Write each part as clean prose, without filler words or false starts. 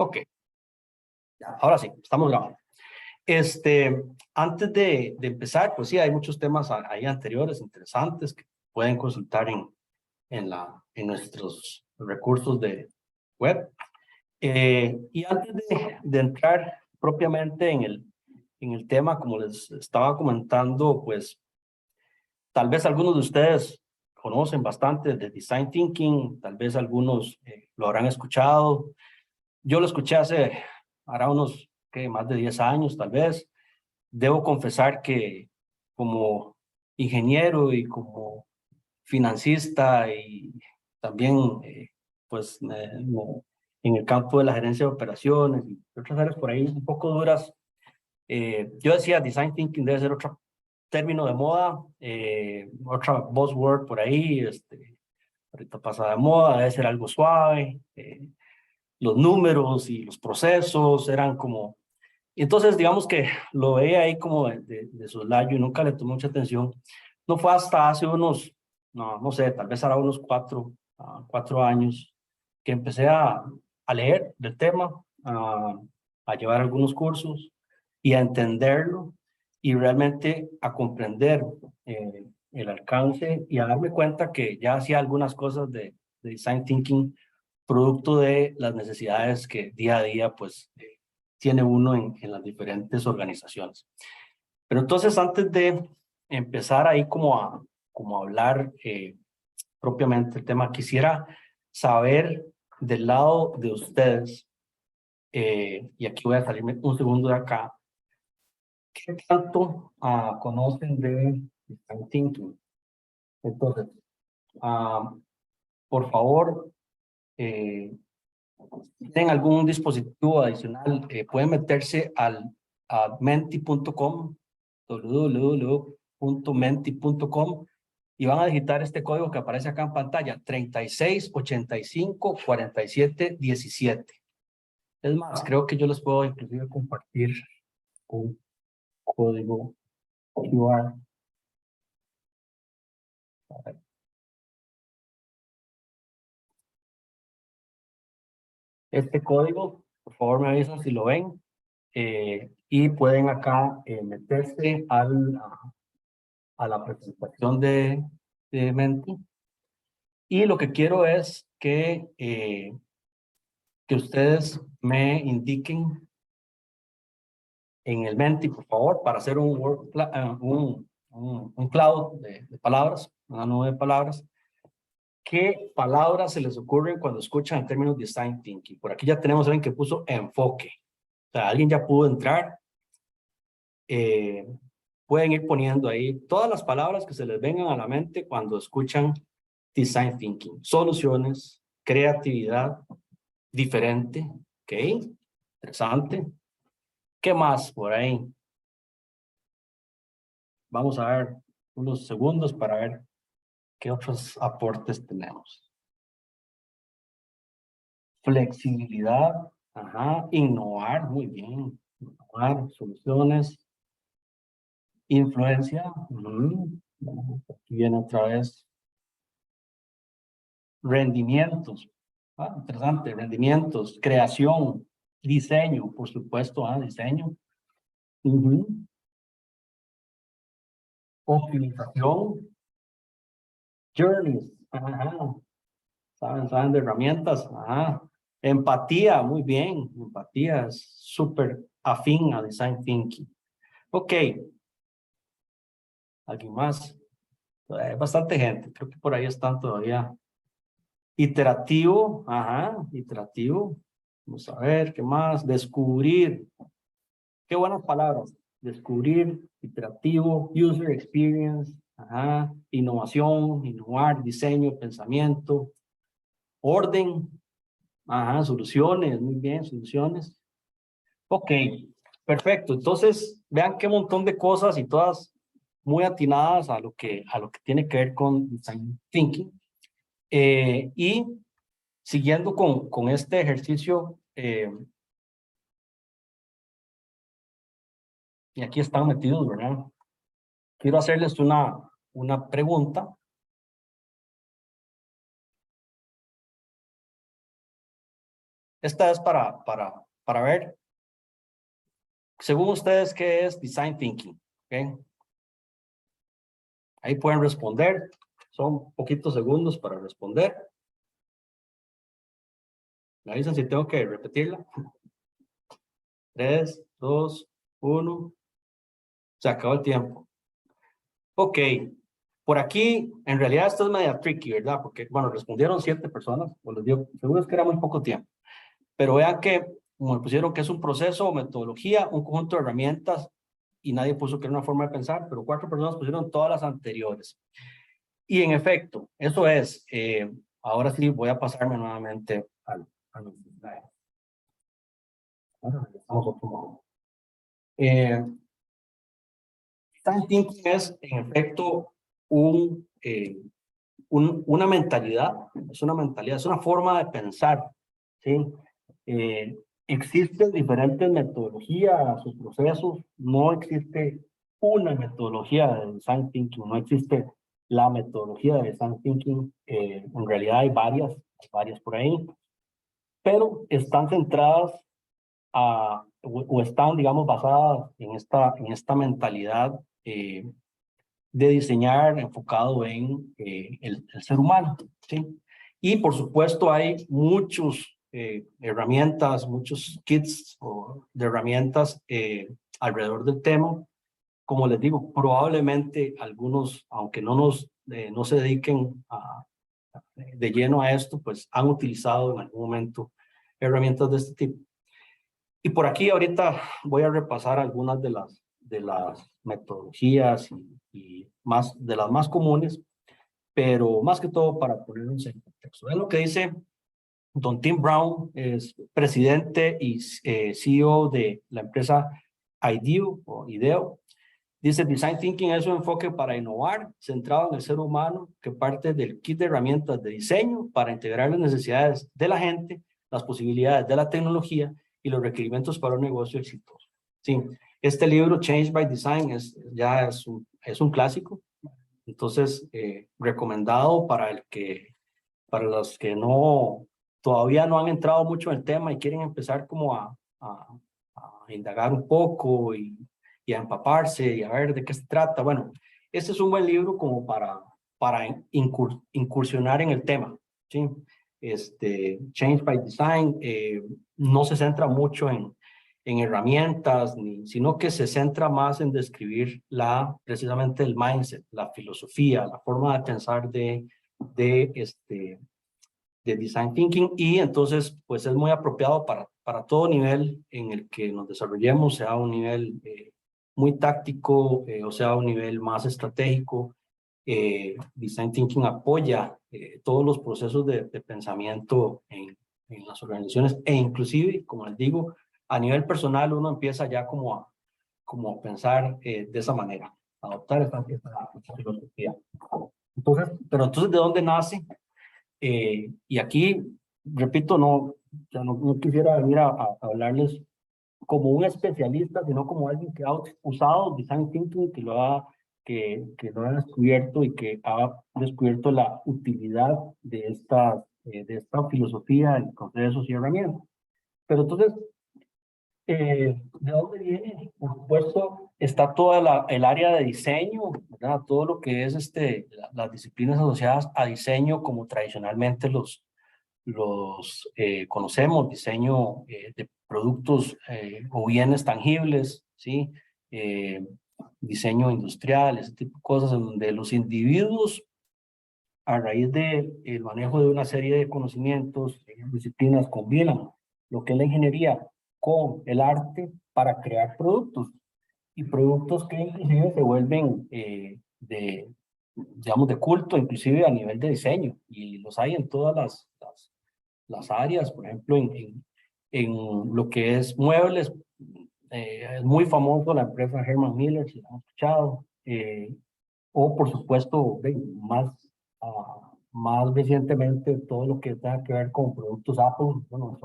Ok, ya, ahora sí, estamos grabando. Antes de empezar, pues sí, hay muchos temas ahí anteriores interesantes que pueden consultar en nuestros recursos de web. Y antes de entrar propiamente en el tema, como les estaba comentando, pues tal vez algunos de ustedes conocen bastante de Design Thinking, tal vez algunos lo habrán escuchado. Yo lo escuché hará unos más de 10 años, tal vez. Debo confesar que como ingeniero y como financista y también pues en el campo de la gerencia de operaciones y otras áreas por ahí un poco duras, yo decía Design Thinking debe ser otro término de moda, otra buzzword por ahí, ahorita pasa de moda, debe ser algo suave, los números y los procesos eran como... Entonces, digamos que lo veía ahí como de soslayo y nunca le tomé mucha atención. No fue hasta hace unos, no sé, tal vez hará unos 4 años que empecé a leer del tema, a llevar algunos cursos y a entenderlo y realmente a comprender el alcance y a darme cuenta que ya hacía algunas cosas de Design Thinking producto de las necesidades que día a día pues tiene uno en las diferentes organizaciones. Pero entonces antes de empezar ahí como a hablar propiamente el tema, quisiera saber del lado de ustedes, y aquí voy a salirme un segundo de acá, ¿qué tanto conocen de Design Thinking? Entonces, por favor, si tienen algún dispositivo adicional, pueden meterse a menti.com, www.menti.com, y van a digitar este código que aparece acá en pantalla, 36854717. Es más, creo que yo les puedo inclusive compartir un código QR. Este código, por favor me avisan si lo ven, y pueden acá meterse a la presentación de Menti. Y lo que quiero es que ustedes me indiquen en el Menti, por favor, para hacer un cloud de palabras, una nube de palabras. ¿Qué palabras se les ocurren cuando escuchan el término Design Thinking? Por aquí ya tenemos a alguien que puso enfoque. O sea, alguien ya pudo entrar. Pueden ir poniendo ahí todas las palabras que se les vengan a la mente cuando escuchan Design Thinking. Soluciones, creatividad, diferente, ¿ok? Interesante. ¿Qué más por ahí? Vamos a ver unos segundos para ver qué otros aportes tenemos. Flexibilidad, ajá, innovar, muy bien. Innovar, soluciones, influencia, aquí viene otra vez. Rendimientos, interesante, rendimientos, creación, diseño, por supuesto, diseño. Optimización, journeys, ajá. Saben de herramientas, ajá. Empatía, muy bien, empatía es súper afín a Design Thinking. Ok, ¿alguien más? Bastante gente, creo que por ahí están todavía. Iterativo, ajá, iterativo. Vamos a ver, ¿qué más? Descubrir. Qué buenas palabras. Descubrir, iterativo, user experience, ajá, innovación, innovar, diseño, pensamiento, orden, ajá, soluciones, muy bien, soluciones. Ok, perfecto. Entonces, vean qué montón de cosas y todas muy atinadas a lo que tiene que ver con design thinking. Y siguiendo con este ejercicio, y aquí están metidos, ¿verdad? Quiero hacerles una pregunta. Esta es para ver, según ustedes, qué es Design Thinking. ¿Okay? Ahí pueden responder. Son poquitos segundos para responder. Me avisan si tengo que repetirla. 3, 2, 1. Se acabó el tiempo. Ok. Por aquí, en realidad esto es media tricky, ¿verdad? Porque, bueno, respondieron 7 personas. Pues les digo, seguro es que era muy poco tiempo. Pero vean que, como me pusieron que es un proceso o metodología, un conjunto de herramientas, y nadie puso que era una forma de pensar, pero 4 personas pusieron todas las anteriores. Y en efecto, eso es. Ahora sí voy a pasarme nuevamente al slide. Ahora regresamos otro modo. Design Thinking es, en efecto, una mentalidad, es una forma de pensar, ¿sí? Existen diferentes metodologías o procesos, no existe una metodología de Design Thinking, no existe la metodología de Design Thinking, en realidad hay varias por ahí, pero están centradas o están, digamos, basadas en esta mentalidad de diseñar enfocado en el ser humano, ¿sí? Y por supuesto hay muchos herramientas, muchos kits de herramientas alrededor del tema. Como les digo, probablemente algunos, aunque no se dediquen de lleno a esto, pues han utilizado en algún momento herramientas de este tipo. Y por aquí ahorita voy a repasar algunas de las metodologías y más de las más comunes, pero más que todo para ponernos en contexto. Es lo que dice don Tim Brown, es presidente y CEO de la empresa IDEO. Dice, Design Thinking es un enfoque para innovar, centrado en el ser humano, que parte del kit de herramientas de diseño para integrar las necesidades de la gente, las posibilidades de la tecnología y los requerimientos para un negocio exitoso. Sí, este libro, Change by Design, es un clásico. Entonces, recomendado para los que todavía no han entrado mucho en el tema y quieren empezar como a indagar un poco y a empaparse y a ver de qué se trata. Bueno, este es un buen libro como para incursionar en el tema, ¿sí? Change by Design no se centra mucho en herramientas, sino que se centra más en describir precisamente el mindset, la filosofía, la forma de pensar de Design Thinking, y entonces pues es muy apropiado para todo nivel en el que nos desarrollemos, sea un nivel muy táctico o sea un nivel más estratégico. Design Thinking apoya todos los procesos de pensamiento en las organizaciones e inclusive, como les digo, a nivel personal uno empieza ya como a pensar de esa manera, adoptar esta filosofía. Entonces, ¿de dónde nace? Y aquí, repito, no quisiera venir a hablarles como un especialista, sino como alguien que ha usado Design Thinking, que lo ha descubierto y que ha descubierto la utilidad de esta filosofía, de procesos y herramientas. Pero entonces, ¿de dónde viene? Por supuesto, está toda el área de diseño, ¿verdad? Todo lo que es las disciplinas asociadas a diseño, como tradicionalmente los conocemos, diseño de productos o bienes tangibles, ¿sí? Diseño industrial, ese tipo de cosas, en donde los individuos, a raíz del manejo de una serie de conocimientos, disciplinas, combinan lo que es la ingeniería con el arte para crear productos, y productos que inclusive se vuelven digamos, de culto, inclusive a nivel de diseño, y los hay en todas las áreas. Por ejemplo, en lo que es muebles, es muy famoso la empresa Herman Miller, si la han escuchado, o por supuesto, más recientemente todo lo que tenga que ver con productos Apple. Bueno,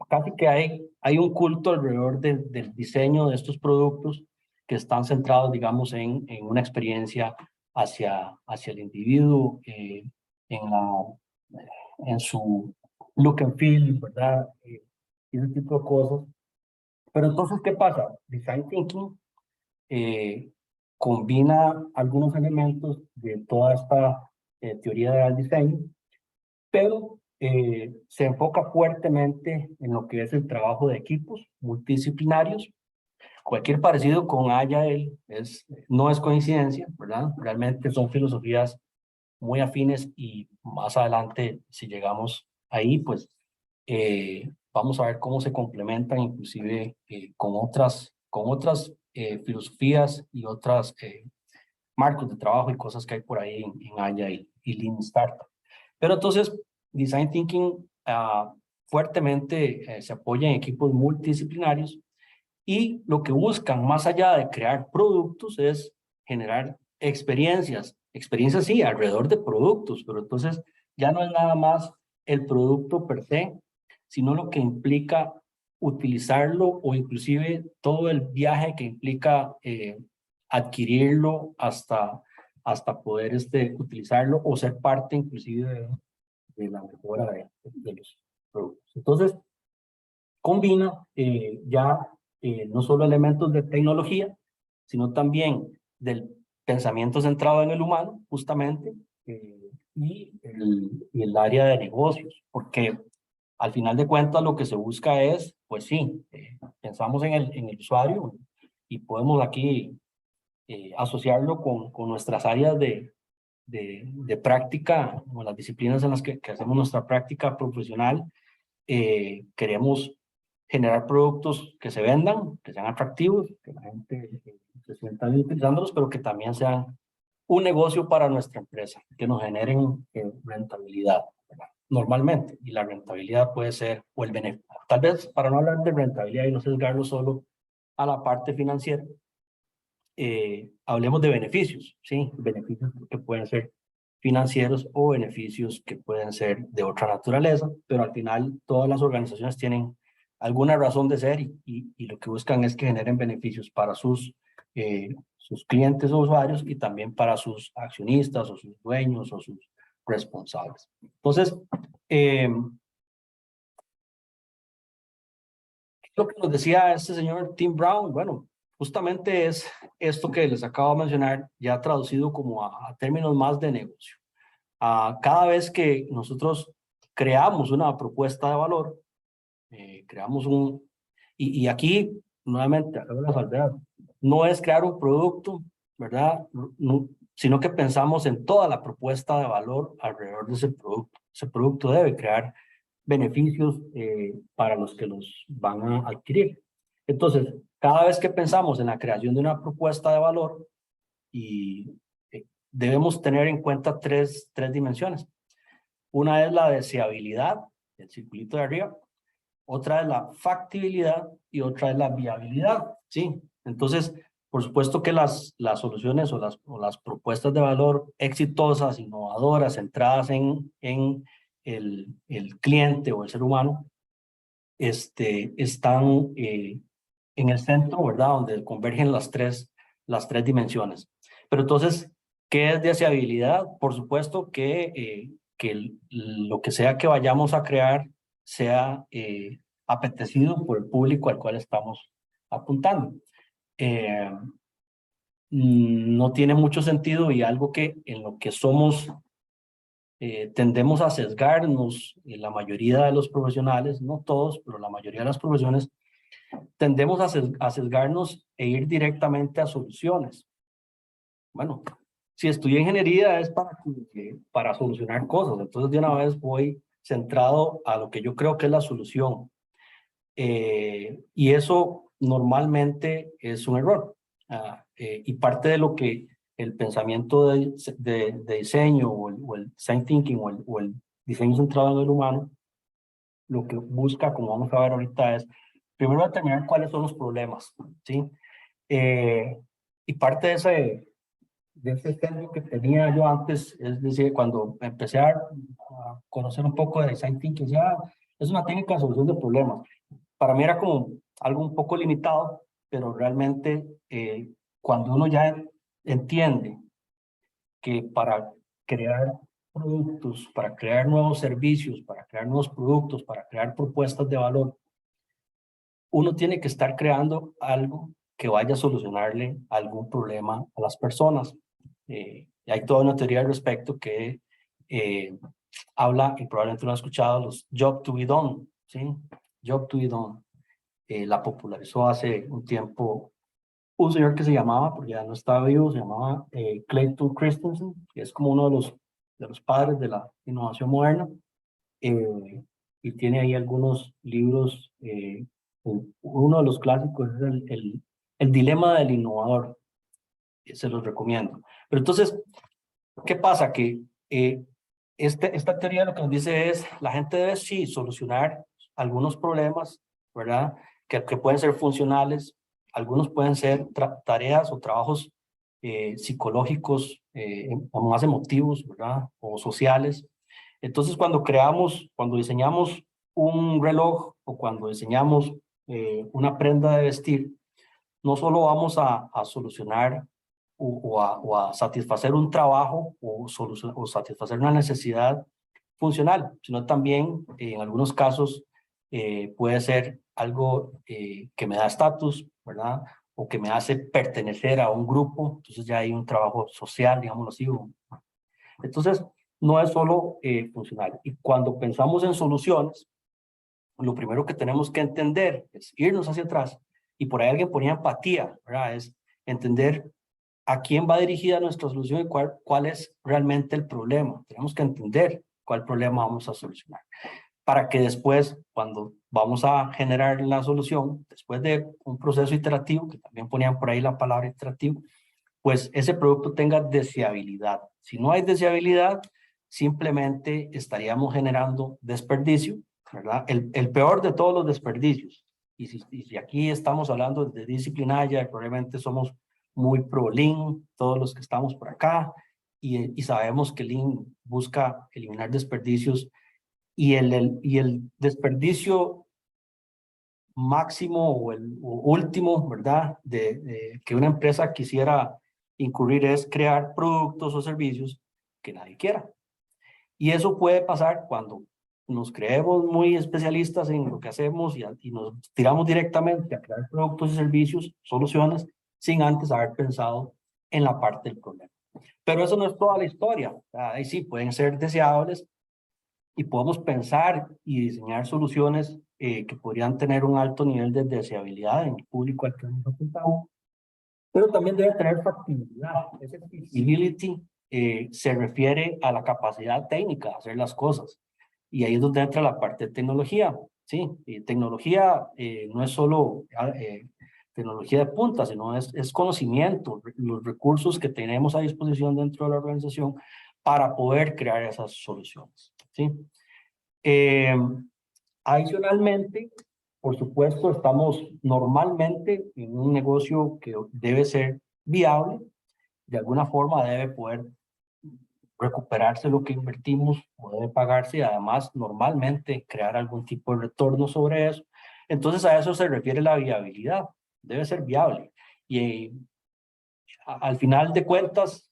casi que hay un culto alrededor del diseño de estos productos que están centrados, digamos, en una experiencia hacia el individuo, en su look and feel, ¿verdad? Ese tipo de cosas. Pero entonces, ¿qué pasa? Design Thinking combina algunos elementos de toda esta teoría del diseño, pero se enfoca fuertemente en lo que es el trabajo de equipos multidisciplinarios. Cualquier parecido con Agile no es coincidencia, ¿verdad? Realmente son filosofías muy afines y más adelante, si llegamos ahí, pues vamos a ver cómo se complementan inclusive con otras filosofías y otras marcos de trabajo y cosas que hay por ahí en Agile y Lean Startup. Pero entonces, Design Thinking fuertemente se apoya en equipos multidisciplinarios y lo que buscan, más allá de crear productos, es generar experiencias. Experiencias, sí, alrededor de productos, pero entonces ya no es nada más el producto per se, sino lo que implica utilizarlo o inclusive todo el viaje que implica adquirirlo hasta poder utilizarlo o ser parte inclusive de la mejora de los productos. Entonces, combina no solo elementos de tecnología, sino también del pensamiento centrado en el humano, justamente, y el área de negocios, porque al final de cuentas lo que se busca es, pues sí, pensamos en el usuario y podemos aquí asociarlo con nuestras áreas de práctica, o las disciplinas en las que hacemos nuestra práctica profesional. Queremos generar productos que se vendan, que sean atractivos, que la gente se sienta bien utilizándolos, pero que también sean un negocio para nuestra empresa, que nos generen rentabilidad, ¿verdad? Normalmente. Y la rentabilidad puede ser, o el beneficio, tal vez para no hablar de rentabilidad y no sesgarlo solo a la parte financiera, hablemos de beneficios, ¿sí? Beneficios que pueden ser financieros o beneficios que pueden ser de otra naturaleza, pero al final todas las organizaciones tienen alguna razón de ser y lo que buscan es que generen beneficios para sus clientes o usuarios y también para sus accionistas o sus dueños o sus responsables. Entonces, lo que nos decía este señor Tim Brown, bueno, justamente es esto que les acabo de mencionar, ya traducido como a términos más de negocio. Cada vez que nosotros creamos una propuesta de valor, creamos y aquí nuevamente hago la salvedad, no es crear un producto, ¿verdad? No, sino que pensamos en toda la propuesta de valor alrededor de ese producto. Ese producto debe crear beneficios para los que los van a adquirir. Entonces, cada vez que pensamos en la creación de una propuesta de valor, y debemos tener en cuenta tres dimensiones. Una es la deseabilidad, el circulito de arriba, otra es la factibilidad y otra es la viabilidad, ¿sí? Entonces, por supuesto que las soluciones o las propuestas de valor exitosas, innovadoras, centradas en el cliente o el ser humano, están en el centro, ¿verdad? Donde convergen las tres dimensiones. Pero entonces, ¿qué es deseabilidad? Por supuesto que lo que sea que vayamos a crear sea apetecido por el público al cual estamos apuntando. Eh, no tiene mucho sentido y algo que en lo que somos tendemos a sesgarnos, la mayoría de los profesionales, no todos, pero la mayoría de las profesiones, tendemos a sesgarnos e ir directamente a soluciones. Bueno, si estudié ingeniería es para solucionar cosas, entonces de una vez voy centrado a lo que yo creo que es la solución. Y eso normalmente es un error. Y parte de lo que el pensamiento de diseño o el design thinking o el diseño centrado en el humano, lo que busca, como vamos a ver ahorita, es primero determinar cuáles son los problemas, ¿sí? Eh, y parte de ese ejemplo que tenía yo antes, es decir, cuando empecé a conocer un poco de design thinking, ya es una técnica de solución de problemas. Para mí era como algo un poco limitado, pero realmente cuando uno ya entiende que para crear productos, para crear nuevos servicios, para crear nuevos productos, para crear propuestas de valor, uno tiene que estar creando algo que vaya a solucionarle algún problema a las personas. Y hay toda una teoría al respecto que habla, y probablemente lo han escuchado, los job to be done, ¿sí? Job to be done. La popularizó hace un tiempo un señor que se llamaba, porque ya no estaba vivo, se llamaba Clayton Christensen, que es como uno de los padres de la innovación moderna, y tiene ahí algunos libros. Uno de los clásicos es el dilema del innovador, se los recomiendo. Pero entonces, ¿qué pasa? Que esta teoría lo que nos dice es, la gente debe sí solucionar algunos problemas, ¿verdad? Que pueden ser funcionales, algunos pueden ser tareas o trabajos psicológicos o más emotivos, ¿verdad? O sociales. Entonces, cuando diseñamos un reloj o cuando diseñamos una prenda de vestir, no solo vamos a solucionar o a satisfacer un trabajo o satisfacer una necesidad funcional, sino también en algunos casos puede ser algo que me da estatus, ¿verdad? O que me hace pertenecer a un grupo, entonces ya hay un trabajo social, digámoslo así. Entonces, no es solo funcional. Y cuando pensamos en soluciones, lo primero que tenemos que entender es irnos hacia atrás, y por ahí alguien ponía empatía, ¿verdad? Es entender a quién va dirigida nuestra solución y cuál es realmente el problema. Tenemos que entender cuál problema vamos a solucionar, para que después, cuando vamos a generar la solución, después de un proceso iterativo, que también ponían por ahí la palabra iterativo, pues ese producto tenga deseabilidad. Si no hay deseabilidad, simplemente estaríamos generando desperdicio, ¿verdad? El peor de todos los desperdicios. Y si aquí estamos hablando de disciplina, ya probablemente somos muy pro Lean, todos los que estamos por acá, y sabemos que Lean busca eliminar desperdicios, y el desperdicio máximo o último, ¿verdad? Que una empresa quisiera incurrir es crear productos o servicios que nadie quiera. Y eso puede pasar cuando nos creemos muy especialistas en lo que hacemos y nos tiramos directamente a crear productos y servicios, soluciones, sin antes haber pensado en la parte del problema. Pero eso no es toda la historia. Ahí sí, pueden ser deseables y podemos pensar y diseñar soluciones que podrían tener un alto nivel de deseabilidad en el público al que hemos apuntado, pero también debe tener factibilidad. Ese feasibility se refiere a la capacidad técnica de hacer las cosas, y ahí es donde entra la parte de tecnología. Sí, tecnología no es solo tecnología de punta, sino es conocimiento, los recursos que tenemos a disposición dentro de la organización para poder crear esas soluciones. ¿Sí? Eh, Adicionalmente, por supuesto, estamos normalmente en un negocio que debe ser viable, de alguna forma debe poder recuperarse lo que invertimos, o debe pagarse, y además normalmente crear algún tipo de retorno sobre eso. Entonces a eso se refiere la viabilidad, debe ser viable. Y al final de cuentas,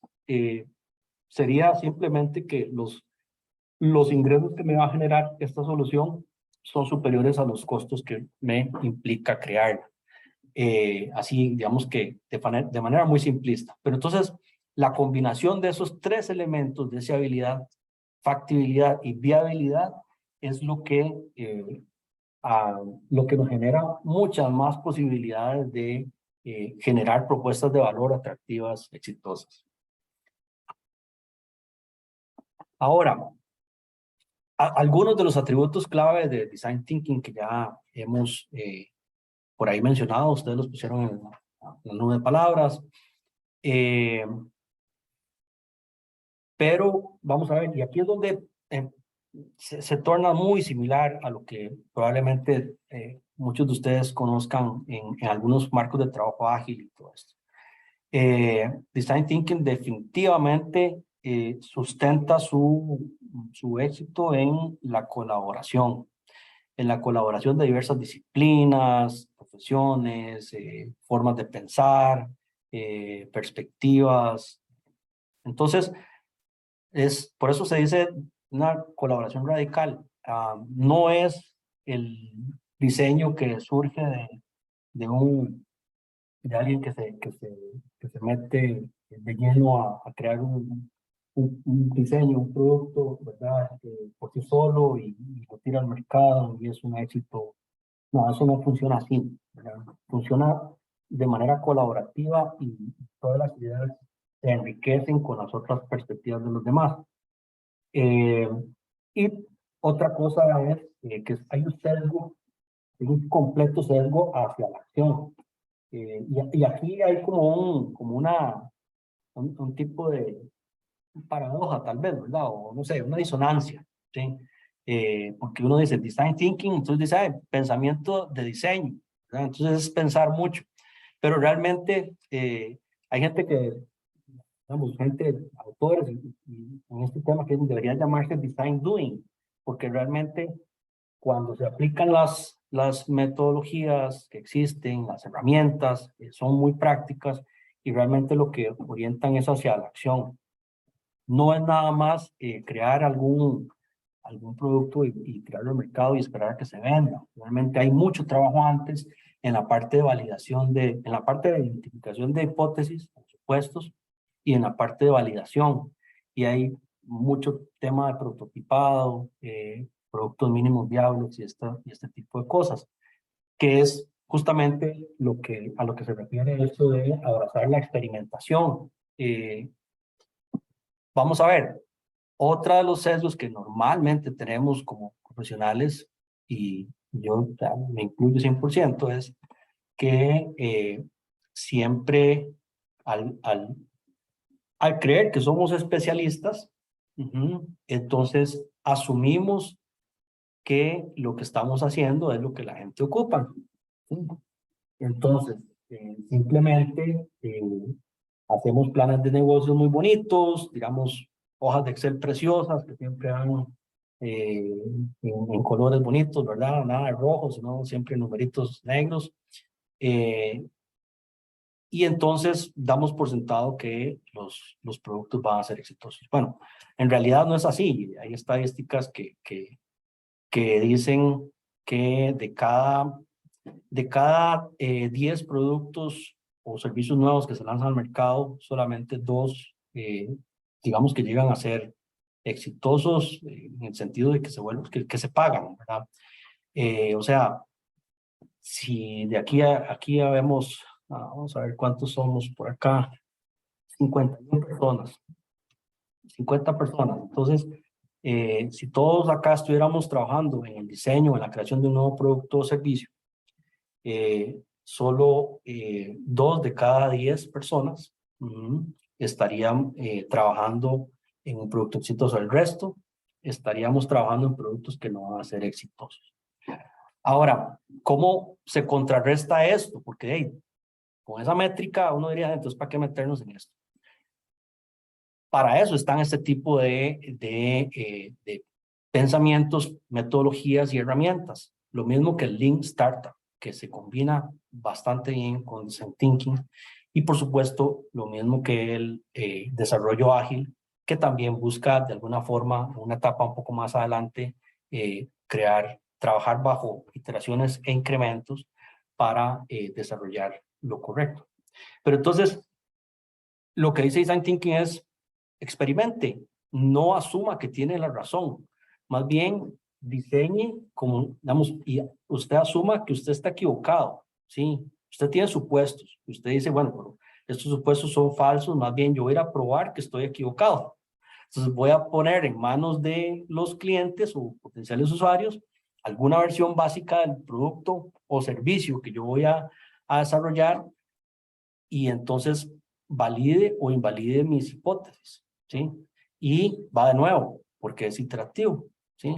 sería simplemente que los ingresos que me va a generar esta solución son superiores a los costos que me implica crearla. Así, digamos que de manera muy simplista. Pero entonces, la combinación de esos tres elementos, deseabilidad, factibilidad y viabilidad, es lo que nos genera muchas más posibilidades de generar propuestas de valor atractivas, exitosas. Ahora, algunos de los atributos clave de Design Thinking que ya hemos por ahí mencionado, ustedes los pusieron en la nube de palabras, pero vamos a ver, y aquí es donde se torna muy similar a lo que probablemente muchos de ustedes conozcan en algunos marcos de trabajo ágil y todo esto. Design Thinking definitivamente sustenta su éxito en la colaboración de diversas disciplinas, profesiones, formas de pensar, perspectivas. Entonces, por eso se dice una colaboración radical. No es el diseño que surge de alguien que se mete de lleno a crear un diseño, un producto, ¿verdad? Por sí solo y lo tira al mercado y es un éxito. No, eso no funciona así, ¿verdad? Funciona de manera colaborativa y todas las ideas se enriquecen con las otras perspectivas de los demás. Eh, y otra cosa es que hay un sesgo, un completo sesgo hacia la acción. Y aquí hay un tipo de paradoja, tal vez, ¿verdad? O no sé, una disonancia, ¿sí? Porque uno dice design thinking, entonces dice, pensamiento de diseño, ¿verdad? Entonces es pensar mucho, pero realmente hay gente que, digamos, autores en este tema que debería llamarse design doing, porque realmente cuando se aplican las metodologías que existen, las herramientas, son muy prácticas y realmente lo que orientan es hacia la acción. No es nada más crear algún producto y tirarlo al mercado y esperar a que se venda. Realmente hay mucho trabajo antes en la parte de validación, en la parte de identificación de hipótesis, supuestos, y en la parte de validación. Y hay mucho tema de prototipado, productos mínimos viables y este tipo de cosas, que es justamente a lo que se refiere esto de abrazar la experimentación. Vamos a ver, otra de los sesgos que normalmente tenemos como profesionales, y yo me incluyo 100%, es que siempre al, al, al creer que somos especialistas, entonces asumimos que lo que estamos haciendo es lo que la gente ocupa. ¿Sí? Entonces, simplemente hacemos planes de negocios muy bonitos, digamos, hojas de Excel preciosas que siempre van en colores bonitos, ¿verdad? Nada de rojos, sino siempre numeritos negros. Eh, y entonces damos por sentado que los productos van a ser exitosos. Bueno, en realidad no es así. Hay estadísticas que dicen que de cada 10 productos o servicios nuevos que se lanzan al mercado, solamente 2, digamos que llegan a ser exitosos en el sentido de que se vuelven, que se pagan, ¿verdad? O sea, si de aquí ya vemos, vamos a ver cuántos somos por acá, 51 personas, 50 personas. Entonces, si todos acá estuviéramos trabajando en el diseño, en la creación de un nuevo producto o servicio, solo 2 de cada 10 personas estarían trabajando en un producto exitoso. El resto estaríamos trabajando en productos que no van a ser exitosos. Ahora, ¿cómo se contrarresta esto? Porque hey, con esa métrica uno diría, entonces, ¿para qué meternos en esto? Para eso están este tipo de pensamientos, metodologías y herramientas. Lo mismo que el Lean Startup, que se combina bastante bien con Design Thinking. Y por supuesto, lo mismo que el desarrollo ágil, que también busca de alguna forma, en una etapa un poco más adelante, trabajar bajo iteraciones e incrementos para desarrollar lo correcto. Pero entonces, lo que dice Design Thinking es experimente, no asuma que tiene la razón, más bien diseñe como, digamos, y usted asuma que usted está equivocado, ¿sí? Usted tiene supuestos, usted dice, bueno, pero estos supuestos son falsos, más bien yo voy a ir a probar que estoy equivocado. Entonces voy a poner en manos de los clientes o potenciales usuarios alguna versión básica del producto o servicio que yo voy a desarrollar y entonces valide o invalide mis hipótesis, ¿sí? Y va de nuevo, porque es interactivo, ¿sí?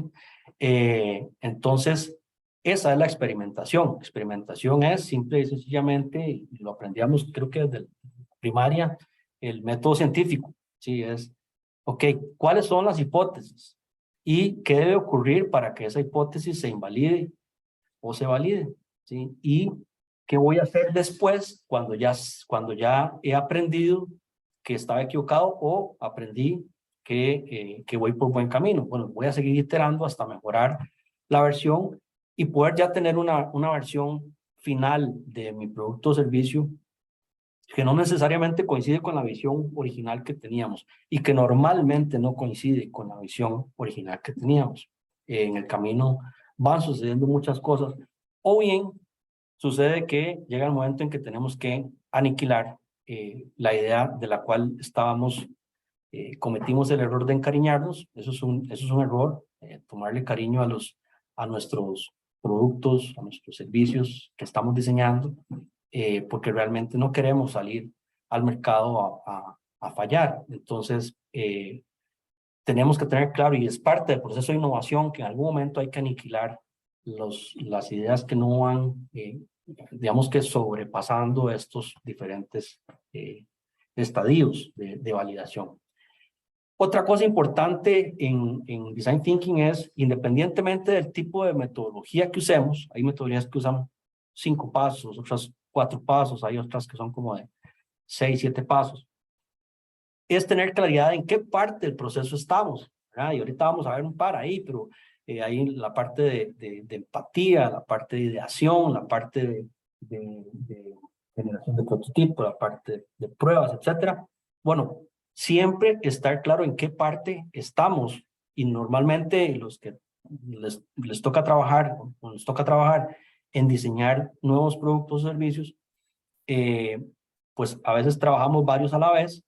Entonces, esa es la experimentación. Experimentación es simple y sencillamente, y lo aprendíamos creo que desde primaria, el método científico, ¿sí? Es, ok, ¿cuáles son las hipótesis? ¿Y qué debe ocurrir para que esa hipótesis se invalide o se valide? ¿Sí? Y qué voy a hacer después cuando ya he aprendido que estaba equivocado o aprendí que voy por buen camino. Bueno, voy a seguir iterando hasta mejorar la versión y poder ya tener una versión final de mi producto o servicio que no necesariamente coincide con la visión original que teníamos y que normalmente no coincide con la visión original que teníamos. En el camino van sucediendo muchas cosas, o bien sucede que llega el momento en que tenemos que aniquilar la idea de la cual estábamos, cometimos el error de encariñarnos. Eso es un error, tomarle cariño a nuestros productos, a nuestros servicios que estamos diseñando, porque realmente no queremos salir al mercado a fallar. Entonces, tenemos que tener claro, y es parte del proceso de innovación, que en algún momento hay que aniquilar las ideas que no van, digamos que sobrepasando estos diferentes estadios de validación. Otra cosa importante en Design Thinking es, independientemente del tipo de metodología que usemos, hay metodologías que usan 5 pasos, otras 4 pasos, hay otras que son como de 6, 7 pasos, es tener claridad en qué parte del proceso estamos, ¿verdad? Y ahorita vamos a ver un par ahí, pero ahí la parte de empatía, la parte de ideación, la parte de generación de prototipo, la parte de pruebas, etcétera. Bueno, siempre estar claro en qué parte estamos, y normalmente los que les toca trabajar, o nos toca trabajar en diseñar nuevos productos o servicios, pues a veces trabajamos varios a la vez.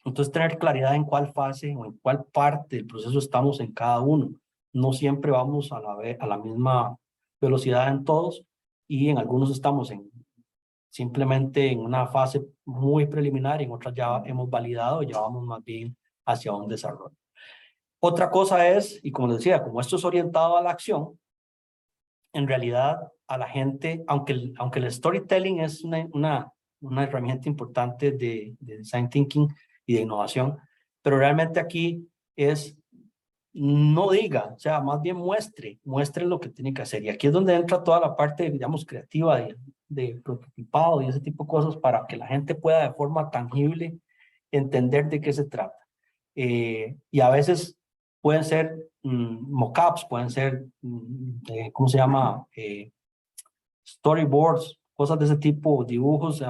Entonces, tener claridad en cuál fase o en cuál parte del proceso estamos en cada uno. No siempre vamos a la misma velocidad en todos, y en algunos estamos simplemente en una fase muy preliminar, y en otras ya hemos validado y ya vamos más bien hacia un desarrollo. Otra cosa es, y como les decía, como esto es orientado a la acción, en realidad a la gente, aunque el storytelling es una herramienta importante de design thinking y de innovación, pero realmente aquí es, no diga, o sea, más bien muestre lo que tiene que hacer. Y aquí es donde entra toda la parte, digamos, creativa de prototipado y ese tipo de cosas, para que la gente pueda de forma tangible entender de qué se trata. Y a veces pueden ser mockups, pueden ser, ¿cómo se llama? Storyboards, cosas de ese tipo, dibujos,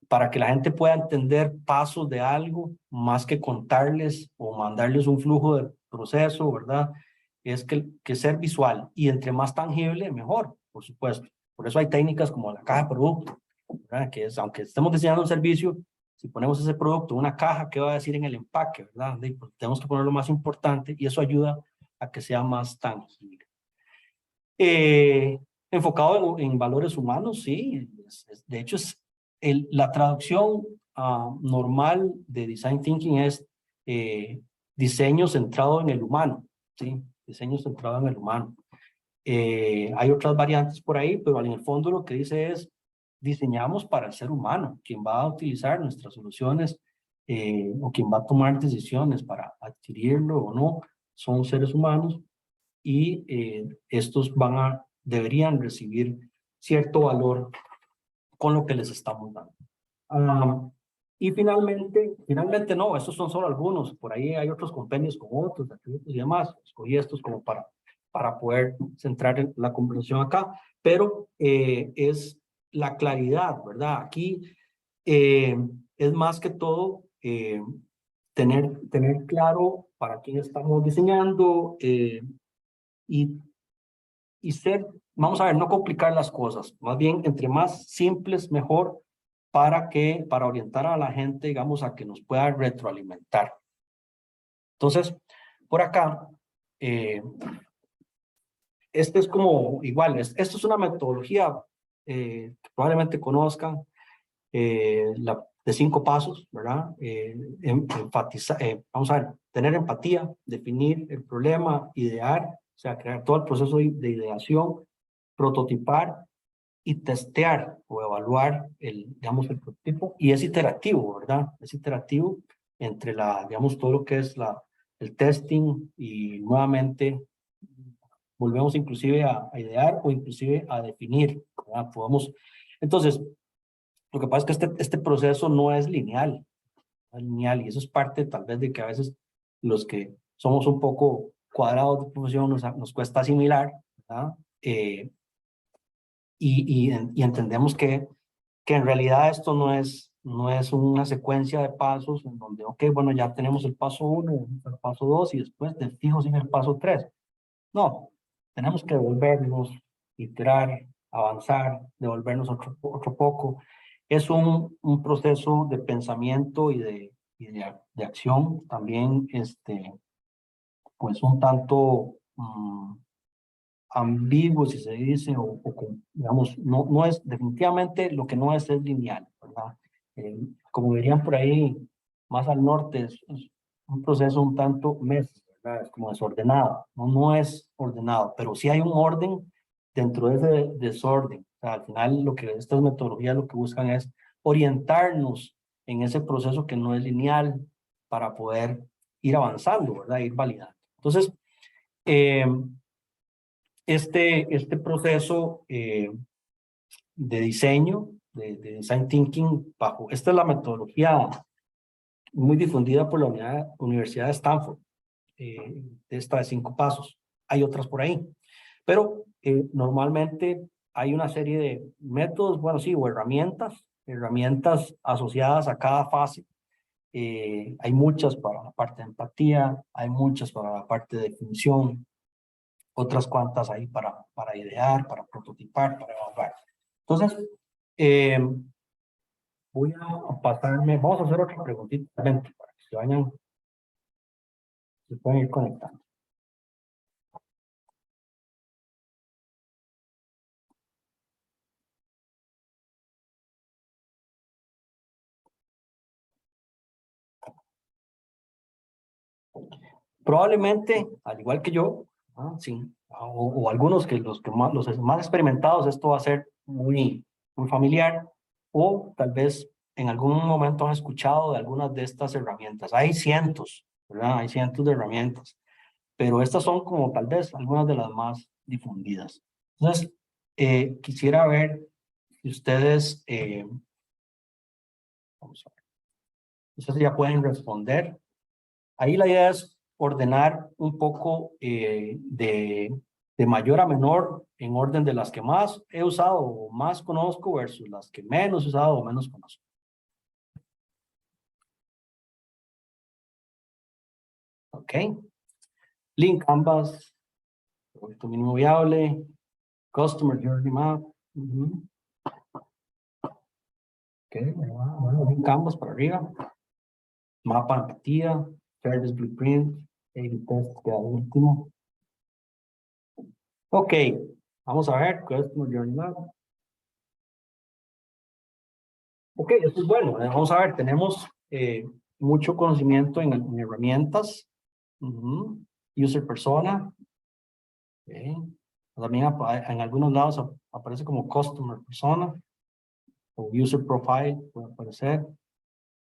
para que la gente pueda entender pasos de algo, más que contarles o mandarles un flujo de proceso, ¿verdad? Es que ser visual, y entre más tangible, mejor, por supuesto. Por eso hay técnicas como la caja de producto, ¿verdad? Que es, aunque estemos diseñando un servicio, si ponemos ese producto en una caja, ¿qué va a decir en el empaque, verdad? Pues tenemos que poner lo más importante, y eso ayuda a que sea más tangible. Enfocado en valores humanos, sí. De hecho, la traducción normal de Design Thinking es diseño centrado en el humano, ¿sí? Diseño centrado en el humano. Hay otras variantes por ahí, pero en el fondo lo que dice es, diseñamos para el ser humano, quien va a utilizar nuestras soluciones, o quien va a tomar decisiones para adquirirlo o no, son seres humanos, y estos deberían recibir cierto valor con lo que les estamos dando. Y finalmente no, estos son solo algunos, por ahí hay otros compendios con otros atributos y demás. Escogí estos como para poder centrar la conversación acá, pero es la claridad, ¿verdad? Aquí es más que todo tener claro para quién estamos diseñando, y vamos a ver, no complicar las cosas, más bien entre más simples mejor, para orientar a la gente, digamos, a que nos pueda retroalimentar. Entonces, por acá, este es como igual, esto es una metodología que probablemente conozcan, de 5 pasos, ¿verdad? Vamos a ver, tener empatía, definir el problema, idear, o sea, crear todo el proceso de ideación, prototipar y testear o evaluar digamos, el prototipo, y es iterativo, ¿verdad? Es iterativo entre digamos, todo lo que es el testing, y nuevamente volvemos inclusive a idear o inclusive a definir, ¿verdad? Entonces, lo que pasa es que este proceso no es lineal, lineal, y eso es parte tal vez de que a veces los que somos un poco cuadrados de profesión nos cuesta asimilar, ¿verdad? Y entendemos que en realidad esto no es una secuencia de pasos en donde, ok, bueno, ya tenemos el paso 1, el paso 2 y después de fijo sigue el paso 3. No, tenemos que devolvernos, iterar, avanzar, devolvernos otro poco. Es un proceso de pensamiento de acción también, pues un tanto ambiguo, si se dice, digamos, no es, definitivamente lo que no es lineal, ¿verdad? Como dirían por ahí, más al norte, es un proceso un tanto mes, ¿verdad? Es como desordenado, no es ordenado, pero sí hay un orden dentro de ese desorden. O sea, al final, lo que estas metodologías lo que buscan es orientarnos en ese proceso que no es lineal para poder ir avanzando, ¿verdad? Ir validando. Entonces, eh, este proceso de diseño, de design thinking, esta es la metodología muy difundida por la Universidad de Stanford, esta de 5 pasos. Hay otras por ahí, pero normalmente hay una serie de métodos, bueno, sí, o herramientas asociadas a cada fase. Hay muchas para la parte de empatía, hay muchas para la parte de definición, otras cuantas ahí para idear, para prototipar, para evaluar. Entonces, voy a pasarme, vamos a hacer otra preguntita para que se vayan, se pueden ir conectando. Probablemente, al igual que yo, sí, o algunos que los más experimentados, esto va a ser muy familiar, o tal vez en algún momento han escuchado de algunas de estas herramientas. Hay cientos, ¿verdad? Hay cientos de herramientas, pero estas son como tal vez algunas de las más difundidas. Entonces, quisiera ver si ustedes, vamos a ver, ustedes ya pueden responder. Ahí la idea es ordenar un poco de mayor a menor en orden de las que más he usado o más conozco versus las que menos he usado o menos conozco. Ok. Lean Canvas, proyecto mínimo viable, Customer Journey Map. Ok, bueno, Lean Canvas para arriba. Mapa de empatía, Service Blueprint, A/B Test queda último. Ok, vamos a ver, Customer Journey Map. Ok, esto es bueno. Vamos a ver, tenemos mucho conocimiento en herramientas. User persona. Okay. También en algunos lados aparece como customer persona o user profile, puede aparecer.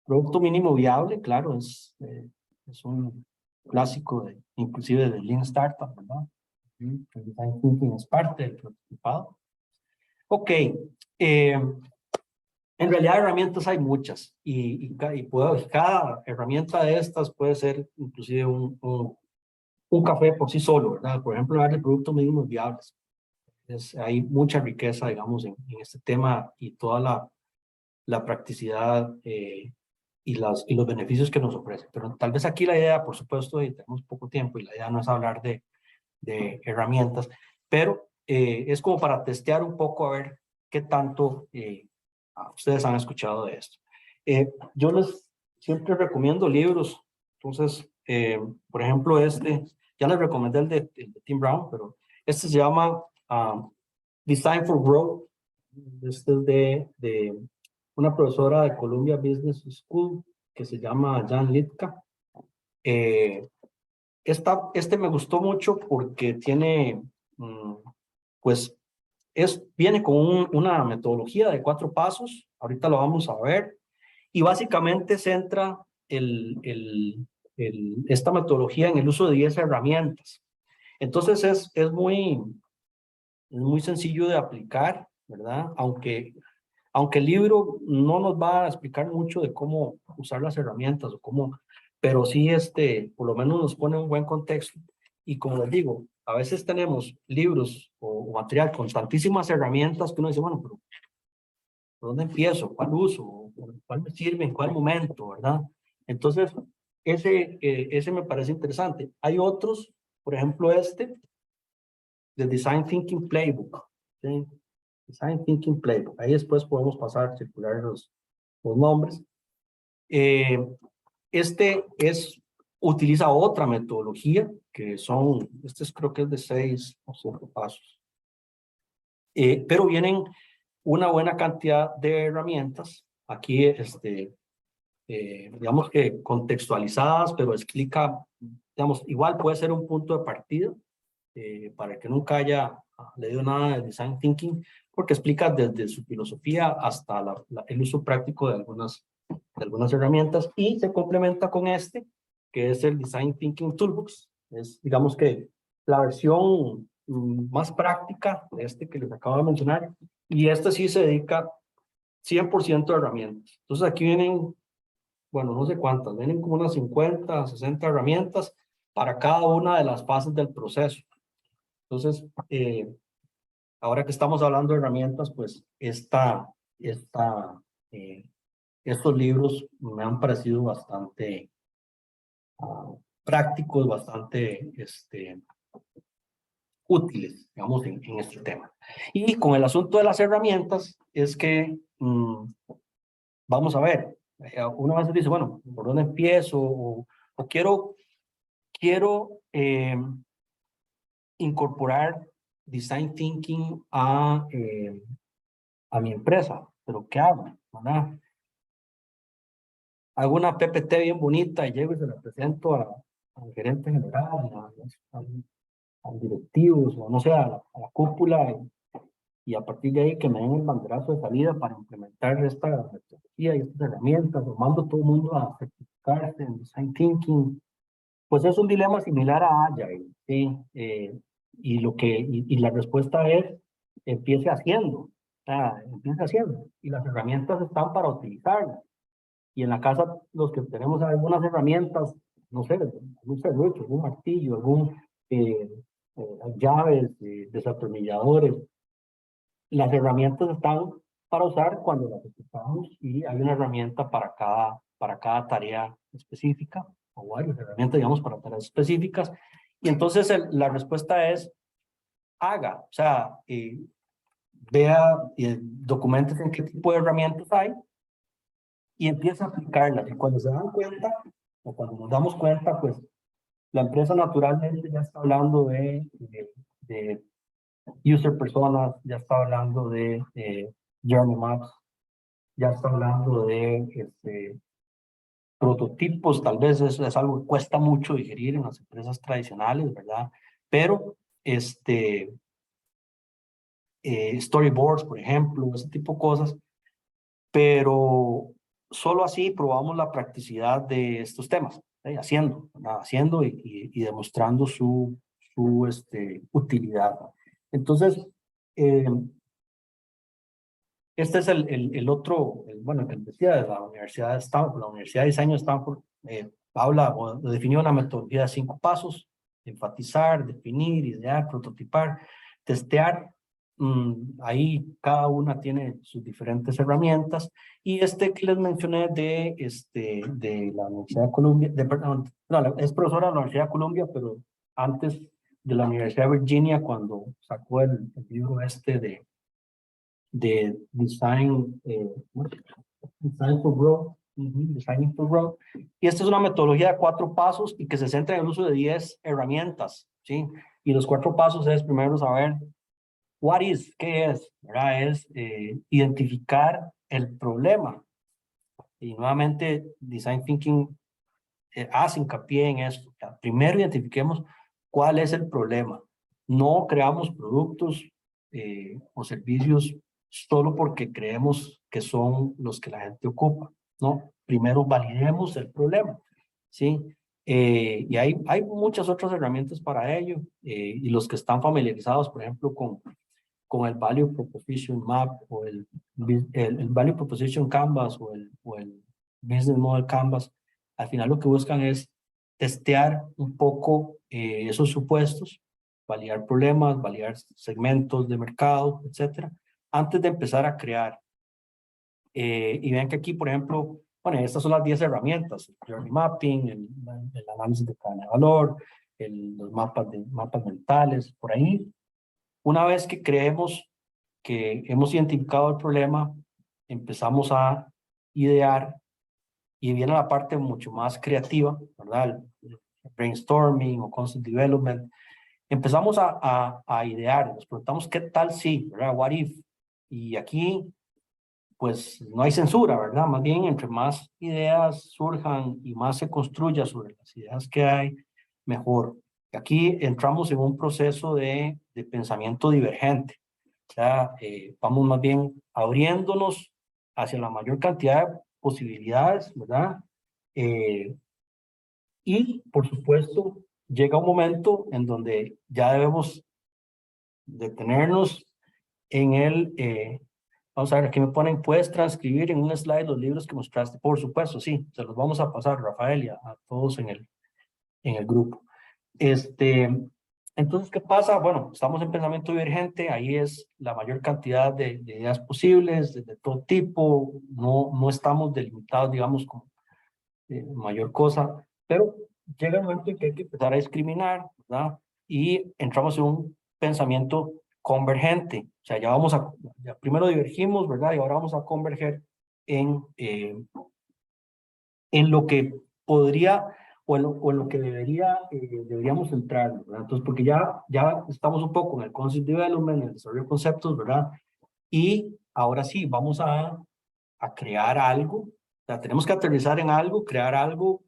Producto mínimo viable, claro, es un clásico, inclusive de Lean Startup, ¿verdad? El design thinking es parte del prototipado. Ok, en realidad herramientas hay muchas y cada herramienta de estas puede ser inclusive un café por sí solo, ¿verdad? Por ejemplo, darle productos mínimos viables. Hay mucha riqueza, digamos, en este tema y toda la practicidad y los beneficios que nos ofrece. Pero tal vez aquí la idea, por supuesto, y tenemos poco tiempo y la idea no es hablar de herramientas, pero es como para testear un poco a ver qué tanto ustedes han escuchado de esto. Yo les siempre recomiendo libros. Entonces, por ejemplo, ya les recomendé el de Tim Brown, pero este se llama Design for Growth. Este es de una profesora de Columbia Business School que se llama Jan Litka. Este me gustó mucho porque tiene, pues, viene con una metodología de 4 pasos, ahorita lo vamos a ver, y básicamente centra esta metodología en el uso de 10 herramientas. Entonces es muy sencillo de aplicar, ¿verdad? Aunque aunque el libro no nos va a explicar mucho de cómo usar las herramientas o cómo, pero sí por lo menos nos pone un buen contexto. Y como les digo, a veces tenemos libros o material con tantísimas herramientas que uno dice, bueno, pero ¿por dónde empiezo? ¿Cuál uso? ¿Cuál me sirve? ¿En cuál momento? ¿Verdad? Entonces, ese me parece interesante. Hay otros, por ejemplo, de Design Thinking Playbook. ¿Sí? Design Thinking Playbook. Ahí después podemos pasar a circular los nombres. Utiliza otra metodología que creo que es de 6 o 5 pasos. Pero vienen una buena cantidad de herramientas. Aquí, digamos que contextualizadas, pero explica, digamos, igual puede ser un punto de partida para el que nunca haya leído nada de Design Thinking, porque explica desde su filosofía hasta el uso práctico de algunas herramientas y se complementa con que es el Design Thinking Toolbox. Es, digamos que, la versión más práctica de que les acabo de mencionar, y sí se dedica 100% a herramientas. Entonces aquí vienen, bueno, no sé cuántas, vienen como unas 50, 60 herramientas para cada una de las fases del proceso. Entonces, ahora que estamos hablando de herramientas, pues estos libros me han parecido bastante prácticos, bastante útiles, digamos, en este tema. Y con el asunto de las herramientas, es que vamos a ver, uno a veces dice, bueno, ¿por dónde empiezo? O quiero incorporar Design Thinking a mi empresa, pero ¿qué hago? ¿Verdad? Hago una PPT bien bonita y llego y se la presento al gerente general, al directivos, o no sé, a la cúpula, y a partir de ahí que me den el banderazo de salida para implementar esta metodología y estas herramientas, o mando a todo el mundo a certificarse en Design Thinking. Pues es un dilema similar a Agile, ¿sí? Y la respuesta es, empiece haciendo, empiece haciendo, y las herramientas están para utilizarlas. Y en la casa, los que tenemos algunas herramientas, no sé, algún serrucho, algún martillo, eh, llaves, desatornilladores, las herramientas están para usar cuando las ocupamos, y hay una herramienta para cada tarea específica, o varias herramientas, digamos, para tareas específicas. Y entonces la respuesta es, haga, o sea, vea, documente en qué tipo de herramientas hay y empieza a aplicarlas. Y cuando se dan cuenta, o cuando nos damos cuenta, pues la empresa naturalmente ya está hablando de user personas, ya está hablando de journey maps, ya está hablando de prototipos. Tal vez es algo que cuesta mucho digerir en las empresas tradicionales, ¿verdad? Pero storyboards, por ejemplo, ese tipo de cosas, pero solo así probamos la practicidad de estos temas, haciendo, ¿verdad? Haciendo y demostrando su utilidad. Entonces, este es el otro, bueno, que decía de la Universidad de Stanford, la Universidad de Diseño de Stanford, habla o definió una metodología de 5 pasos: enfatizar, definir, idear, prototipar, testear. Ahí cada una tiene sus diferentes herramientas, y que les mencioné de la Universidad de Columbia, perdón, no, es profesora de la Universidad de Columbia, pero antes de la Universidad de Virginia, cuando sacó el libro de Design for Growth, Designing for Growth. Y esta es una metodología de 4 pasos y que se centra en el uso de 10 herramientas, ¿sí? Y los 4 pasos es, primero, saber what is, qué es, ¿verdad? Es identificar el problema. Y nuevamente, Design Thinking hace hincapié en esto. Primero identifiquemos cuál es el problema. No creamos productos o servicios solo porque creemos que son los que la gente ocupa, ¿no? Primero validemos el problema, ¿sí? Y hay muchas otras herramientas para ello, y los que están familiarizados, por ejemplo, con el Value Proposition Map o el Value Proposition Canvas o el Business Model Canvas, al final lo que buscan es testear un poco esos supuestos, validar problemas, validar segmentos de mercado, etcétera, antes de empezar a crear. Y vean que aquí, por ejemplo, bueno, estas son las 10 herramientas: el journey mapping, el análisis de cadena de valor, los mapas mentales, por ahí. Una vez que creemos que hemos identificado el problema, empezamos a idear, y viene la parte mucho más creativa, ¿verdad? El brainstorming o concept development. Empezamos a idear, nos preguntamos qué tal si, ¿verdad? What if. Y aquí, pues no hay censura, ¿verdad? Más bien, entre más ideas surjan y más se construya sobre las ideas que hay, mejor. Aquí entramos en un proceso de pensamiento divergente. O sea, vamos más bien abriéndonos hacia la mayor cantidad de posibilidades, ¿verdad? Y, por supuesto, llega un momento en donde ya debemos detenernos en vamos a ver, aquí me ponen: puedes transcribir en un slide los libros que mostraste. Por supuesto, sí, se los vamos a pasar, Rafael, y a todos en el grupo. Entonces, ¿qué pasa? Bueno, estamos en pensamiento divergente, ahí es la mayor cantidad de ideas posibles, de todo tipo, no estamos delimitados, digamos, con mayor cosa, pero llega el momento en que hay que empezar a discriminar, ¿verdad? Y entramos en un pensamiento convergente, o sea, ya primero divergimos, ¿verdad? Y ahora vamos a converger en lo que podría o en lo que deberíamos entrar, ¿verdad? Entonces, porque ya estamos un poco en el concept development, en el desarrollo de conceptos, ¿verdad? Y ahora sí, vamos a crear algo. O sea, tenemos que aterrizar en algo, crear algo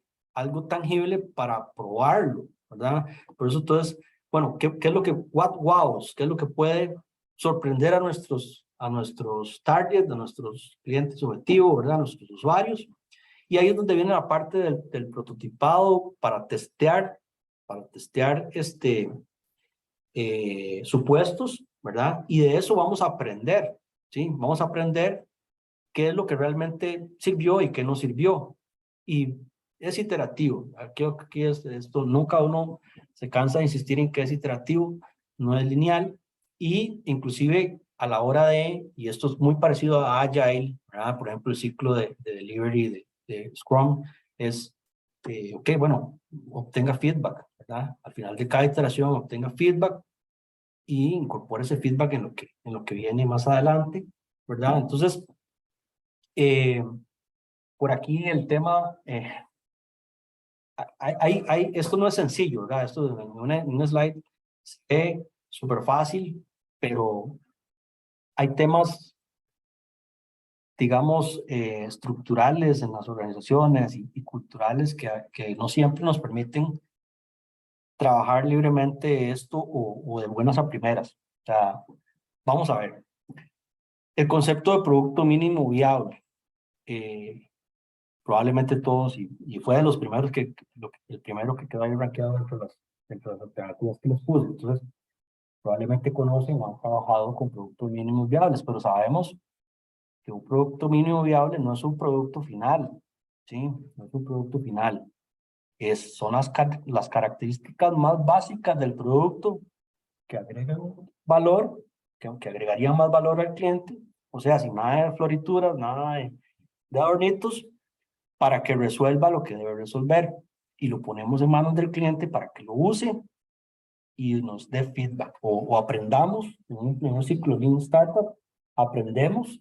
tangible para probarlo, ¿verdad? Por eso, entonces, bueno, ¿qué es lo que, what wows? ¿Qué es lo que puede sorprender a nuestros targets, a nuestros clientes objetivos, ¿verdad? A nuestros usuarios? Y ahí es donde viene la parte del prototipado para testear supuestos, ¿verdad? Y de eso vamos a aprender, ¿sí? Vamos a aprender qué es lo que realmente sirvió y qué no sirvió. Y es iterativo. Aquí esto, nunca uno se cansa de insistir en que es iterativo, no es lineal, y inclusive a la hora y esto es muy parecido a Agile, ¿verdad? Por ejemplo, el ciclo de delivery de Scrum es, ok, bueno, obtenga feedback, ¿verdad? Al final de cada iteración obtenga feedback y incorpore ese feedback en lo que viene más adelante, ¿verdad? Entonces, por aquí el tema, esto no es sencillo, ¿verdad? Esto en un slide es súper fácil, pero hay temas, digamos, estructurales en las organizaciones y culturales que no siempre nos permiten trabajar libremente esto o de buenas a primeras. O sea, vamos a ver. El concepto de producto mínimo viable. Probablemente todos, y fue de los primeros el primero que quedó ahí rankeado entre las alternativas que les puse. Entonces, probablemente conocen o han trabajado con productos mínimos viables, pero sabemos que un producto mínimo viable no es un producto final, ¿sí? No es un producto final. Son las características más básicas del producto que agregan valor, que agregarían más valor al cliente, o sea, sin nada de florituras, nada de adornitos, para que resuelva lo que debe resolver, y lo ponemos en manos del cliente para que lo use y nos dé feedback o aprendamos en un ciclo Lean Startup, aprendemos,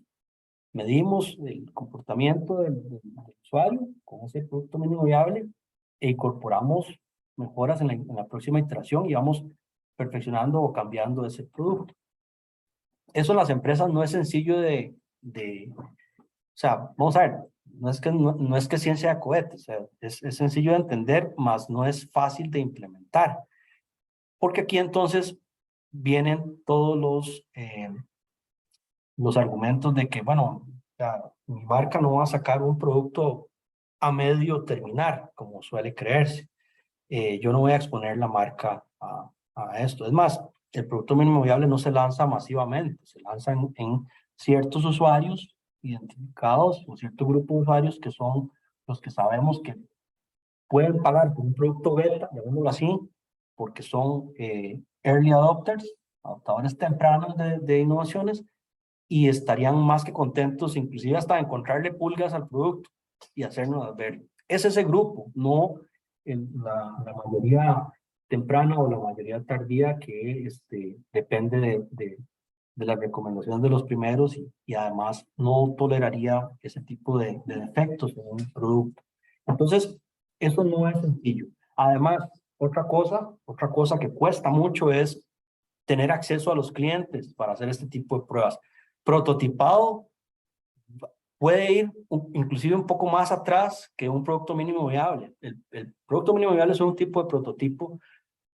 medimos el comportamiento del usuario con ese producto mínimo viable e incorporamos mejoras en la próxima iteración y vamos perfeccionando o cambiando ese producto. Eso en las empresas no es sencillo o sea, vamos a ver, no es que ciencia de cohetes, o sea, es sencillo de entender, mas no es fácil de implementar. Porque aquí entonces vienen todos los argumentos de que, bueno, o sea, mi marca no va a sacar un producto a medio terminar, como suele creerse. Yo no voy a exponer la marca a esto. Es más, el producto mínimo viable no se lanza masivamente, se lanza en ciertos usuarios identificados o cierto grupo de usuarios que son los que sabemos que pueden pagar por un producto beta, llamémoslo así, porque son early adopters, adoptadores tempranos de innovaciones, y estarían más que contentos, inclusive hasta encontrarle pulgas al producto y hacernos ver. Es ese grupo, no la mayoría temprana o la mayoría tardía que depende de las recomendaciones de los primeros y además no toleraría ese tipo de defectos en un producto. Entonces, eso no es sencillo. Además, otra cosa que cuesta mucho es tener acceso a los clientes para hacer este tipo de pruebas. Prototipado puede ir inclusive un poco más atrás que un producto mínimo viable. El producto mínimo viable es un tipo de prototipo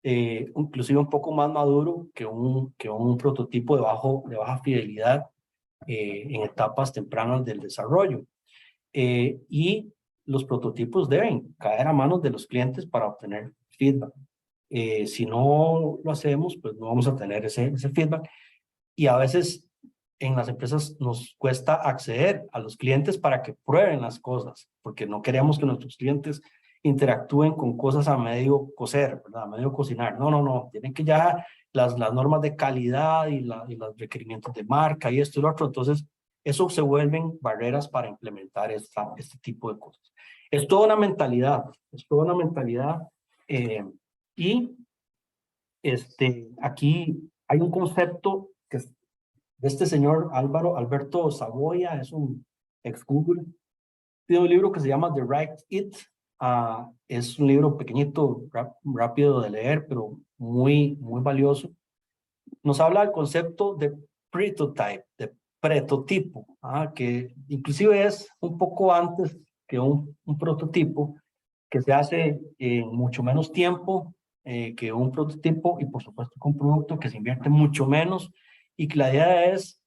inclusive un poco más maduro que un prototipo de baja fidelidad en etapas tempranas del desarrollo. Y los prototipos deben caer a manos de los clientes para obtener feedback. Si no lo hacemos, pues no vamos a tener ese feedback. Y a veces en las empresas nos cuesta acceder a los clientes para que prueben las cosas, porque no queremos que nuestros clientes interactúen con cosas a medio cocer, ¿verdad? A medio cocinar. No, no, no. Tienen que ya las normas de calidad y los requerimientos de marca y esto y lo otro. Entonces, eso se vuelven barreras para implementar este tipo de cosas. Es toda una mentalidad, es toda una mentalidad. Y aquí hay un concepto que es de este señor Alberto Saboya, es un ex Google. Tiene un libro que se llama The Right It. Es un libro pequeñito, rápido de leer, pero muy valioso. Nos habla del concepto de prototype, de prototipo, que inclusive es un poco antes que un prototipo, que se hace en mucho menos tiempo que un prototipo y por supuesto con un producto que se invierte mucho menos y que la idea es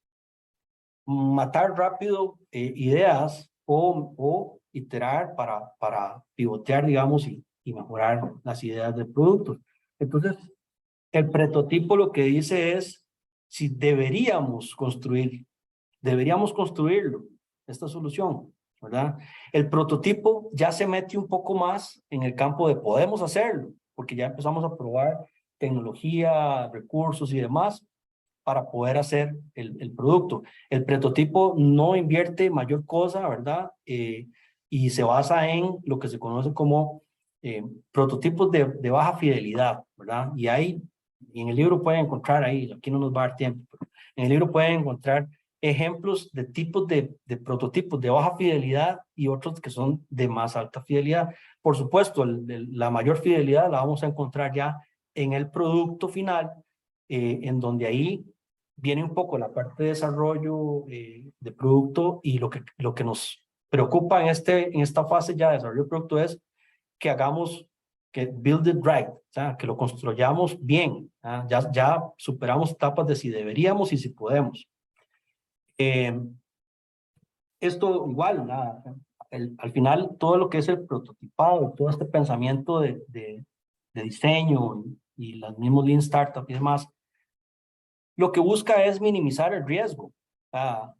matar rápido ideas o iterar para pivotear, digamos, y mejorar las ideas del producto. Entonces, el prototipo lo que dice es si deberíamos construirlo, esta solución, ¿verdad? El prototipo ya se mete un poco más en el campo de podemos hacerlo, porque ya empezamos a probar tecnología, recursos y demás para poder hacer el producto. El prototipo no invierte mayor cosa, ¿verdad? Y se basa en lo que se conoce como prototipos de baja fidelidad, ¿verdad? Y en el libro pueden encontrar ahí, aquí no nos va a dar tiempo, pero en el libro pueden encontrar ejemplos de tipos de prototipos de baja fidelidad y otros que son de más alta fidelidad. Por supuesto, la mayor fidelidad la vamos a encontrar ya en el producto final, en donde ahí viene un poco la parte de desarrollo de producto y lo que nos preocupa en esta fase ya de desarrollo de producto es que hagamos, que build it right, o sea, que lo construyamos bien. Ya superamos etapas de si deberíamos y si podemos. Esto igual, al final todo lo que es el prototipado, todo este pensamiento de diseño y los mismos Lean Startup y demás, lo que busca es minimizar el riesgo.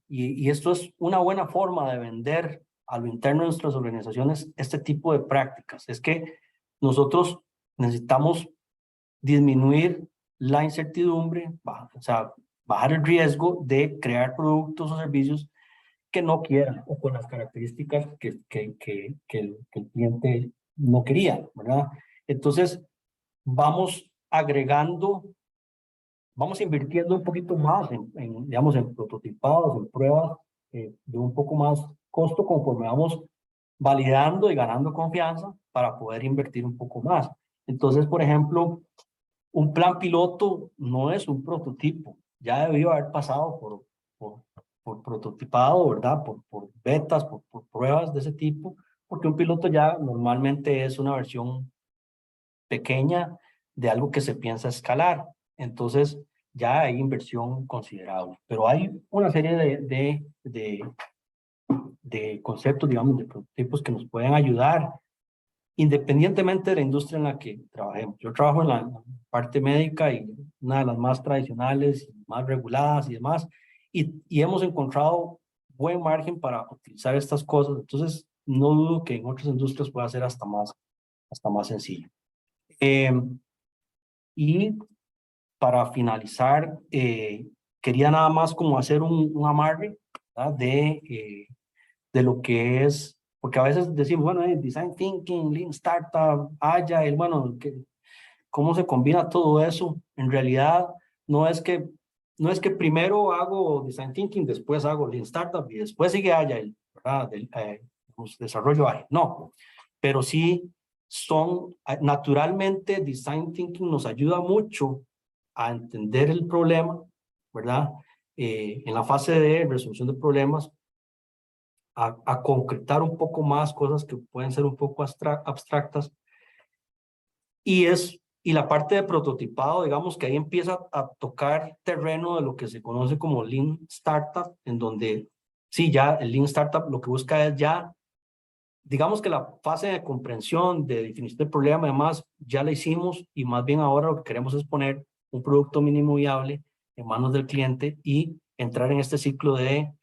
Y esto es una buena forma de vender a lo interno de nuestras organizaciones este tipo de prácticas. Es que nosotros necesitamos disminuir la incertidumbre, o sea, bajar el riesgo de crear productos o servicios que no quieran o con las características que el cliente no quería, ¿verdad? Entonces, vamos agregando, vamos invirtiendo un poquito más digamos, en prototipados, en pruebas de un poco más costo conforme vamos validando y ganando confianza para poder invertir un poco más. Entonces, por ejemplo, un plan piloto no es un prototipo, ya debió haber pasado por prototipado, ¿verdad? Por betas, por pruebas de ese tipo, porque un piloto ya normalmente es una versión pequeña de algo que se piensa escalar. Entonces, ya hay inversión considerable, pero hay una serie de conceptos, digamos, de prototipos que nos pueden ayudar independientemente de la industria en la que trabajemos. Yo trabajo en la parte médica y una de las más tradicionales, más reguladas y demás, y hemos encontrado buen margen para utilizar estas cosas. Entonces, no dudo que en otras industrias pueda ser hasta más sencillo. Y para finalizar, quería nada más como hacer un amarre, ¿verdad? De lo que es, porque a veces decimos, bueno, Design Thinking, Lean Startup, Agile, bueno, ¿cómo se combina todo eso? En realidad, no es que, no es que primero hago Design Thinking, después hago Lean Startup y después sigue Agile, ¿verdad? Desarrollo Agile. No, pero sí son, naturalmente, Design Thinking nos ayuda mucho a entender el problema, ¿verdad? En la fase de resolución de problemas, a concretar un poco más cosas que pueden ser un poco abstractas. Y la parte de prototipado, digamos que ahí empieza a tocar terreno de lo que se conoce como Lean Startup, en donde sí, ya el Lean Startup lo que busca es ya, digamos que la fase de comprensión, de definición del problema, además, ya la hicimos y más bien ahora lo que queremos es poner un producto mínimo viable en manos del cliente y entrar en este ciclo de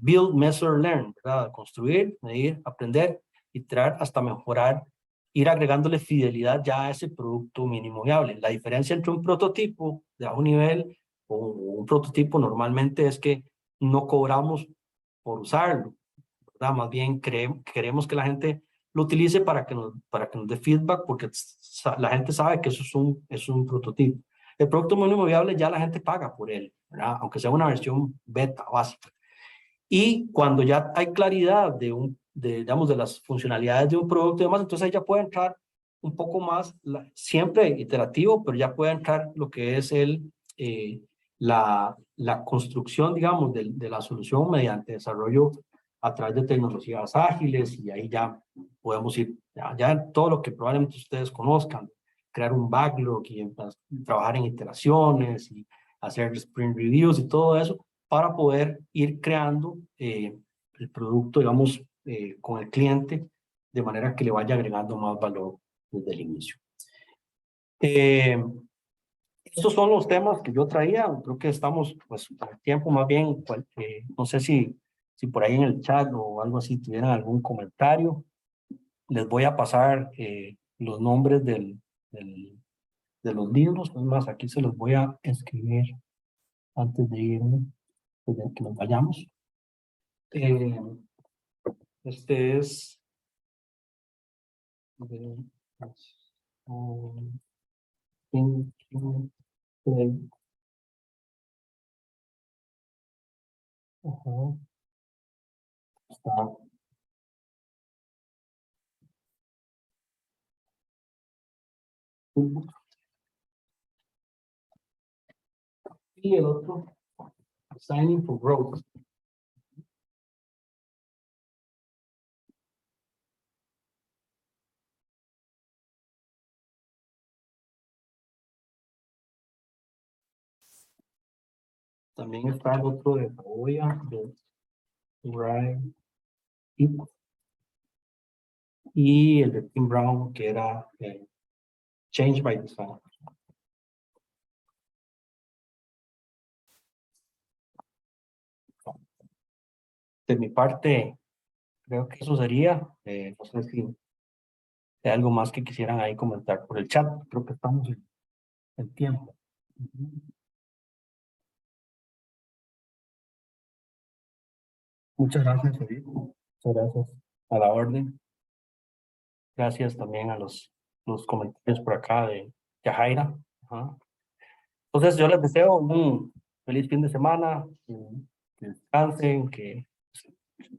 build, measure, learn, ¿verdad? Construir, medir, aprender, iterar hasta mejorar, ir agregándole fidelidad ya a ese producto mínimo viable. La diferencia entre un prototipo de bajo nivel o un prototipo normalmente es que no cobramos por usarlo, ¿verdad? Más bien queremos que la gente lo utilice para que nos dé feedback, porque la gente sabe que eso es un prototipo. El producto mínimo viable ya la gente paga por él, ¿verdad? Aunque sea una versión beta básica. Y cuando ya hay claridad digamos, de las funcionalidades de un producto y demás, entonces ahí ya puede entrar un poco más, siempre iterativo, pero ya puede entrar lo que es la construcción, digamos, de la solución mediante desarrollo a través de tecnologías ágiles, y ahí ya podemos ir, ya en todo lo que probablemente ustedes conozcan, crear un backlog y trabajar en iteraciones y hacer sprint reviews y todo eso, para poder ir creando el producto, digamos, con el cliente, de manera que le vaya agregando más valor desde el inicio. Estos son los temas que yo traía. Creo que estamos, pues, al tiempo más bien. No sé si por ahí en el chat o algo así tuvieran algún comentario. Les voy a pasar los nombres de los libros. Es más, aquí se los voy a escribir antes de irme, de que nos vayamos. Este es thinking, está. Y el otro, Signing for Growth. También está el otro de Paoya, de Wright, y el de Tim Brown, que era Change by Design. De mi parte, creo que eso sería. No sé si hay algo más que quisieran ahí comentar por el chat. Creo que estamos en tiempo. Muchas gracias, Edith. Muchas gracias. A la orden. Gracias también a los comentarios por acá de Yajaira. Ajá. Entonces, yo les deseo un feliz fin de semana, que descansen, que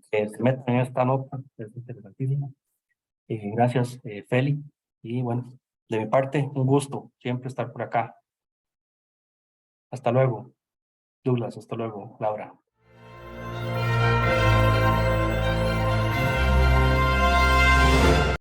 se metan en esta nota, es interesantísima. Gracias, Feli. Y bueno, de mi parte, un gusto siempre estar por acá. Hasta luego, Douglas. Hasta luego, Laura.